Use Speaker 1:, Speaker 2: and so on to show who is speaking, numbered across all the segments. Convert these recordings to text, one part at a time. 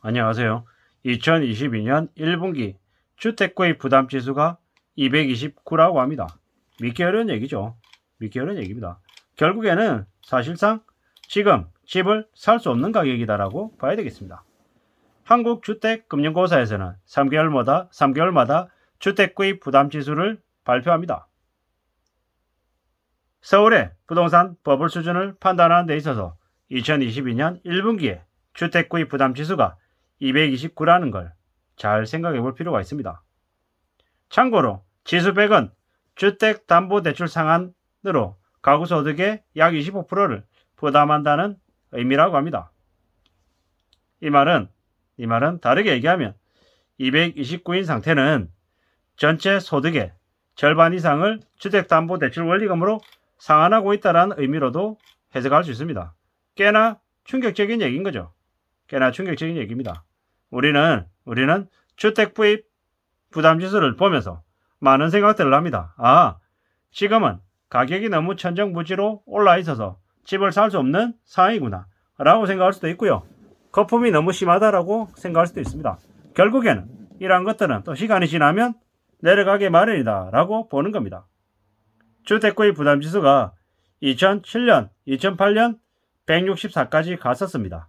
Speaker 1: 안녕하세요. 2022년 1분기 주택구입 부담지수가 229라고 합니다. 믿기 어려운 얘기죠. 믿기 어려운 얘기입니다. 결국에는 사실상 지금 집을 살 수 없는 가격이다라고 봐야 되겠습니다. 한국주택금융공사에서는 3개월마다 주택구입 부담지수를 발표합니다. 서울의 부동산 버블 수준을 판단하는 데 있어서 2022년 1분기에 주택구입 부담지수가 229라는 걸 잘 생각해 볼 필요가 있습니다. 참고로 지수 100은 주택담보대출 상한으로 가구 소득의 약 25%를 부담한다는 의미라고 합니다. 이 말은 다르게 얘기하면 229인 상태는 전체 소득의 절반 이상을 주택담보대출 원리금으로 상환하고 있다는 의미로도 해석할 수 있습니다. 꽤나 충격적인 얘기인 거죠. 꽤나 충격적인 얘기입니다. 우리는 주택구입 부담지수를 보면서 많은 생각들을 합니다. 지금은 가격이 너무 천정부지로 올라 있어서 집을 살 수 없는 상황이구나 라고 생각할 수도 있고요. 거품이 너무 심하다라고 생각할 수도 있습니다. 결국에는 이러한 것들은 또 시간이 지나면 내려가게 마련이다 라고 보는 겁니다. 주택구입 부담지수가 2007년, 2008년 164까지 갔었습니다.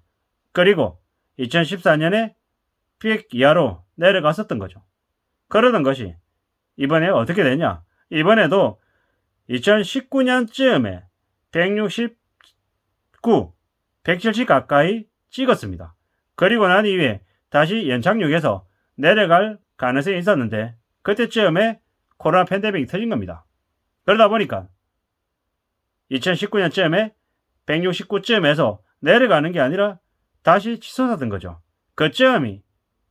Speaker 1: 그리고 2014년에 100 이하로 내려갔었던 거죠. 그러던 것이 이번에 어떻게 되냐? 이번에도 2019년쯤에 169, 170 가까이 찍었습니다. 그리고 난 이후에 다시 연착륙해서 내려갈 가능성이 있었는데 그때쯤에 코로나 팬데믹이 터진 겁니다. 그러다 보니까 2019년쯤에 169쯤에서 내려가는 게 아니라 다시 치솟았던 거죠. 그쯤이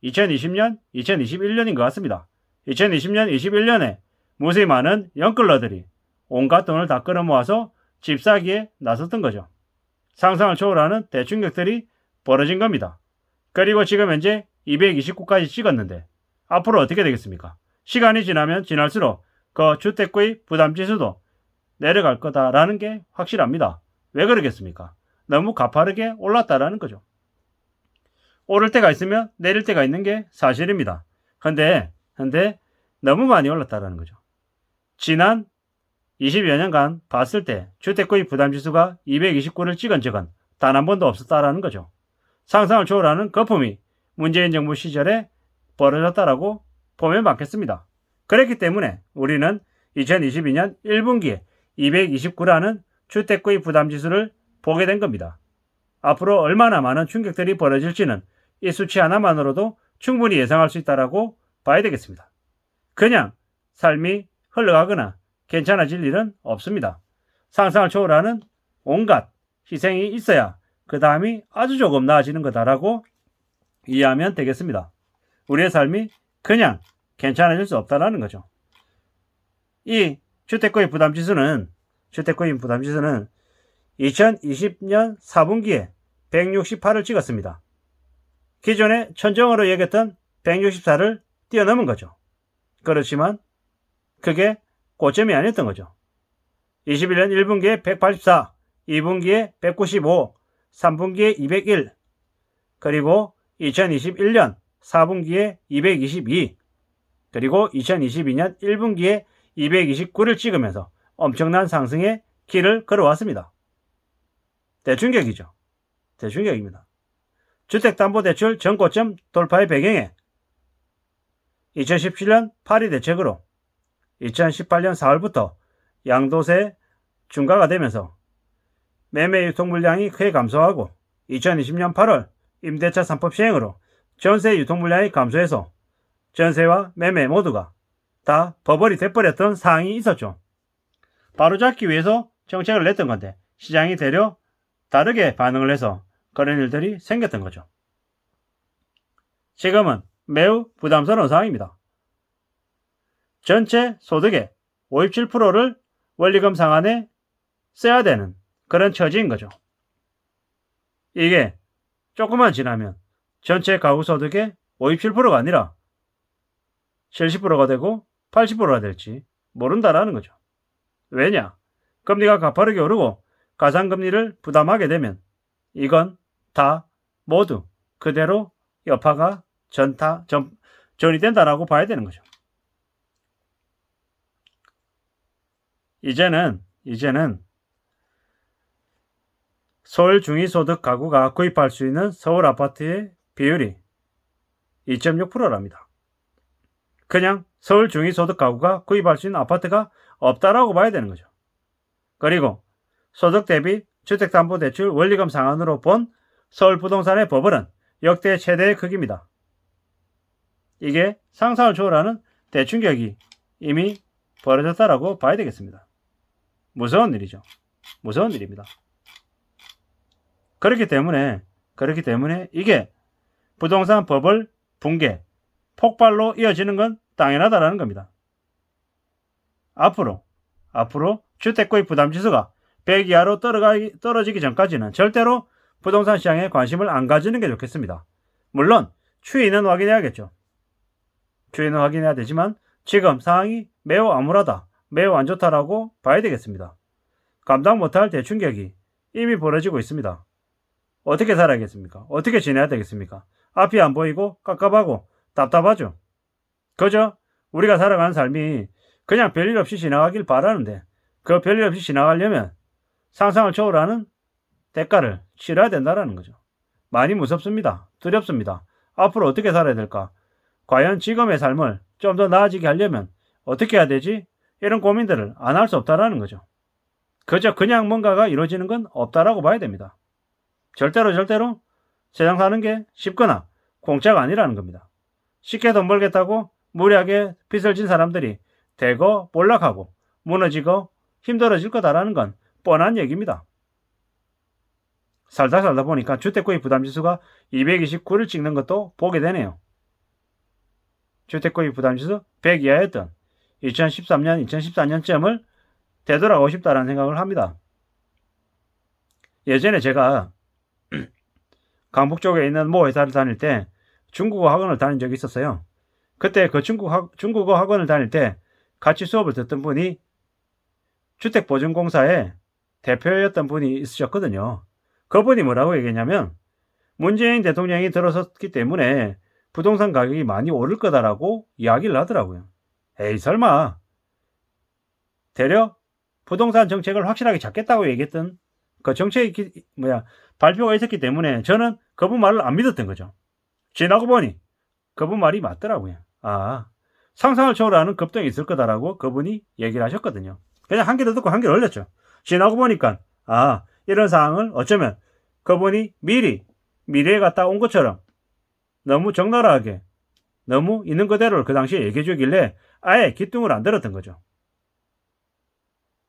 Speaker 1: 2020년, 2021년인 것 같습니다. 2020년, 21년에 무수히 많은 영끌러들이 온갖 돈을 다 끌어모아서 집 사기에 나섰던 거죠. 상상을 초월하는 대충격들이 벌어진 겁니다. 그리고 지금 현재 229까지 찍었는데 앞으로 어떻게 되겠습니까? 시간이 지나면 지날수록 그 주택구입 부담지수도 내려갈 거다라는 게 확실합니다. 왜 그러겠습니까? 너무 가파르게 올랐다라는 거죠. 오를 때가 있으면 내릴 때가 있는 게 사실입니다. 근데 너무 많이 올랐다라는 거죠. 지난 20여 년간 봤을 때 주택구입 부담지수가 229를 찍은 적은 단 한 번도 없었다라는 거죠. 상상을 초월하는 거품이 문재인 정부 시절에 벌어졌다라고 보면 맞겠습니다. 그렇기 때문에 우리는 2022년 1분기에 229라는 주택구입 부담지수를 보게 된 겁니다. 앞으로 얼마나 많은 충격들이 벌어질지는 이 수치 하나만으로도 충분히 예상할 수 있다고 봐야 되겠습니다. 그냥 삶이 흘러가거나 괜찮아질 일은 없습니다. 상상을 초월하는 온갖 희생이 있어야 그 다음이 아주 조금 나아지는 거다라고 이해하면 되겠습니다. 우리의 삶이 그냥 괜찮아질 수 없다라는 거죠. 이 주택구입 부담지수는 2020년 4분기에 168을 찍었습니다. 기존에 천정으로 얘기했던 164를 뛰어넘은 거죠. 그렇지만 그게 고점이 아니었던 거죠. 21년 1분기에 184, 2분기에 195, 3분기에 201, 그리고 2021년 4분기에 222, 그리고 2022년 1분기에 229를 찍으면서 엄청난 상승의 길을 걸어왔습니다. 대충격이죠. 대충격입니다. 주택담보대출 전고점 돌파의 배경에 2017년 파리 대책으로 2018년 4월부터 양도세 중과가 되면서 매매 유통 물량이 크게 감소하고 2020년 8월 임대차 3법 시행으로 전세 유통 물량이 감소해서 전세와 매매 모두가 다 버블이 돼버렸던 상황이 있었죠. 바로잡기 위해서 정책을 냈던 건데 시장이 되려 다르게 반응을 해서 그런 일들이 생겼던 거죠. 지금은 매우 부담스러운 상황입니다. 전체 소득의 57%를 원리금 상환에 써야 되는 그런 처지인 거죠. 이게 조금만 지나면 전체 가구 소득의 57%가 아니라 70%가 되고 80%가 될지 모른다라는 거죠. 왜냐? 금리가 가파르게 오르고 가상금리를 부담하게 되면 이건 다 모두 그대로 여파가 전이 된다라고 봐야 되는 거죠. 이제는 서울 중위소득 가구가 구입할 수 있는 서울 아파트의 비율이 2.6%랍니다. 그냥 서울 중위소득 가구가 구입할 수 있는 아파트가 없다라고 봐야 되는 거죠. 그리고 소득 대비 주택담보대출 원리금 상한으로 본 서울 부동산의 버블은 역대 최대의 크기입니다. 이게 상상을 초월하는 대충격이 이미 벌어졌다라고 봐야 되겠습니다. 무서운 일이죠. 무서운 일입니다. 그렇기 때문에 이게 부동산 버블 붕괴, 폭발로 이어지는 건 당연하다라는 겁니다. 앞으로 주택구입 부담지수가 100 이하로 떨어지기 전까지는 절대로 부동산 시장에 관심을 안 가지는 게 좋겠습니다. 물론 추이는 확인해야겠죠. 추이는 확인해야 되지만 지금 상황이 매우 암울하다, 매우 안 좋다라고 봐야 되겠습니다. 감당 못할 대충격이 이미 벌어지고 있습니다. 어떻게 살아야겠습니까? 어떻게 지내야 되겠습니까? 앞이 안 보이고 깝깝하고 답답하죠. 그저 우리가 살아가는 삶이 그냥 별일 없이 지나가길 바라는데 그 별일 없이 지나가려면 상상을 초월하는 대가를 치러야 된다는 거죠. 많이 무섭습니다. 두렵습니다. 앞으로 어떻게 살아야 될까? 과연 지금의 삶을 좀 더 나아지게 하려면 어떻게 해야 되지? 이런 고민들을 안 할 수 없다라는 거죠. 그저 그냥 뭔가가 이루어지는 건 없다라고 봐야 됩니다. 절대로 세상 사는 게 쉽거나 공짜가 아니라는 겁니다. 쉽게 돈 벌겠다고 무리하게 빚을 진 사람들이 대거 몰락하고 무너지고 힘들어질 거다라는 건 뻔한 얘기입니다. 살다 보니까 주택구입 부담지수가 229를 찍는 것도 보게 되네요. 주택구입 부담지수 100 이하였던 2013년, 2014년쯤을 되돌아가고 싶다라는 생각을 합니다. 예전에 제가 강북 쪽에 있는 모 회사를 다닐 때 중국어 학원을 다닌 적이 있었어요. 그때 그 중국어 학원을 다닐 때 같이 수업을 듣던 분이 주택보증공사의 대표였던 분이 있으셨거든요. 그분이 뭐라고 얘기했냐면 문재인 대통령이 들어섰기 때문에 부동산 가격이 많이 오를 거다라고 이야기를 하더라고요. 에이 설마 대려 부동산 정책을 확실하게 잡겠다고 얘기했던 그 정책이 발표가 있었기 때문에 저는 그분 말을 안 믿었던 거죠. 지나고 보니 그분 말이 맞더라고요. 상상을 초월하는 급등이 있을 거다라고 그분이 얘기를 하셨거든요. 그냥 한 귀로 듣고 한 귀로 흘렸죠. 지나고 보니까 이런 상황을 어쩌면 그분이 미래에 갔다 온 것처럼 너무 적나라하게 너무 있는 그대로를 그 당시에 얘기해 주길래 아예 기뚱을 안 들었던 거죠.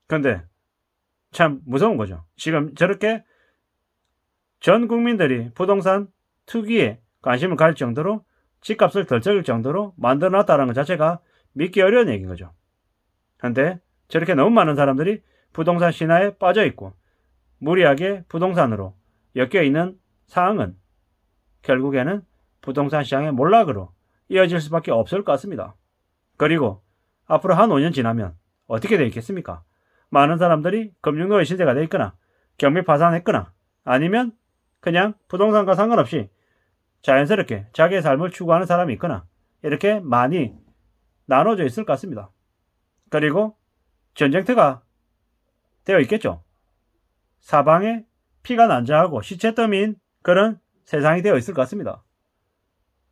Speaker 1: 근데 참 무서운 거죠. 지금 저렇게 전 국민들이 부동산 투기에 관심을 가질 정도로 집값을 덜 적일 정도로 만들어놨다는 것 자체가 믿기 어려운 얘기인 거죠. 근데 저렇게 너무 많은 사람들이 부동산 신화에 빠져있고 무리하게 부동산으로 엮여있는 상황은 결국에는 부동산 시장의 몰락으로 이어질 수밖에 없을 것 같습니다. 그리고 앞으로 한 5년 지나면 어떻게 되어 있겠습니까? 많은 사람들이 금융노예 시대가 되어 있거나 경매 파산했거나 아니면 그냥 부동산과 상관없이 자연스럽게 자기의 삶을 추구하는 사람이 있거나 이렇게 많이 나눠져 있을 것 같습니다. 그리고 전쟁터가 되어 있겠죠. 사방에 피가 난자하고 시체 더미인 그런 세상이 되어 있을 것 같습니다.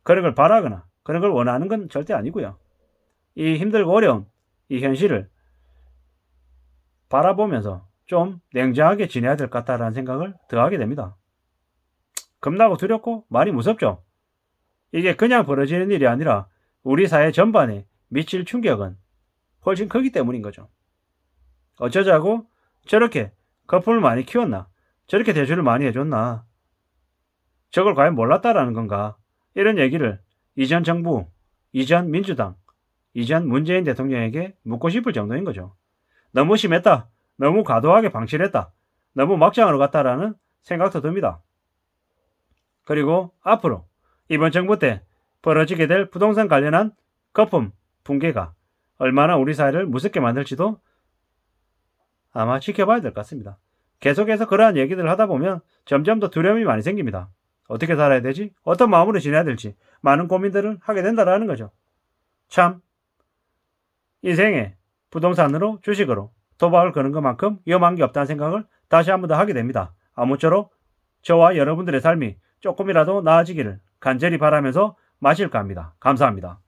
Speaker 1: 그런 걸 바라거나 그런 걸 원하는 건 절대 아니고요. 이 힘들고 어려운 이 현실을 바라보면서 좀 냉정하게 지내야 될 것 같다라는 생각을 더하게 됩니다. 겁나고 두렵고 많이 무섭죠. 이게 그냥 벌어지는 일이 아니라 우리 사회 전반에 미칠 충격은 훨씬 크기 때문인 거죠. 어쩌자고 저렇게 거품을 많이 키웠나? 저렇게 대출을 많이 해줬나? 저걸 과연 몰랐다라는 건가? 이런 얘기를 이전 정부, 이전 민주당, 이전 문재인 대통령에게 묻고 싶을 정도인 거죠. 너무 심했다. 너무 과도하게 방치를 했다. 너무 막장으로 갔다라는 생각도 듭니다. 그리고 앞으로 이번 정부 때 벌어지게 될 부동산 관련한 거품 붕괴가 얼마나 우리 사회를 무섭게 만들지도 아마 지켜봐야 될 것 같습니다. 계속해서 그러한 얘기들을 하다 보면 점점 더 두려움이 많이 생깁니다. 어떻게 살아야 되지? 어떤 마음으로 지내야 될지 많은 고민들을 하게 된다라는 거죠. 참 인생에 부동산으로 주식으로 도박을 거는 것만큼 위험한 게 없다는 생각을 다시 한 번 더 하게 됩니다. 아무쪼록 저와 여러분들의 삶이 조금이라도 나아지기를 간절히 바라면서 마실까 합니다. 감사합니다.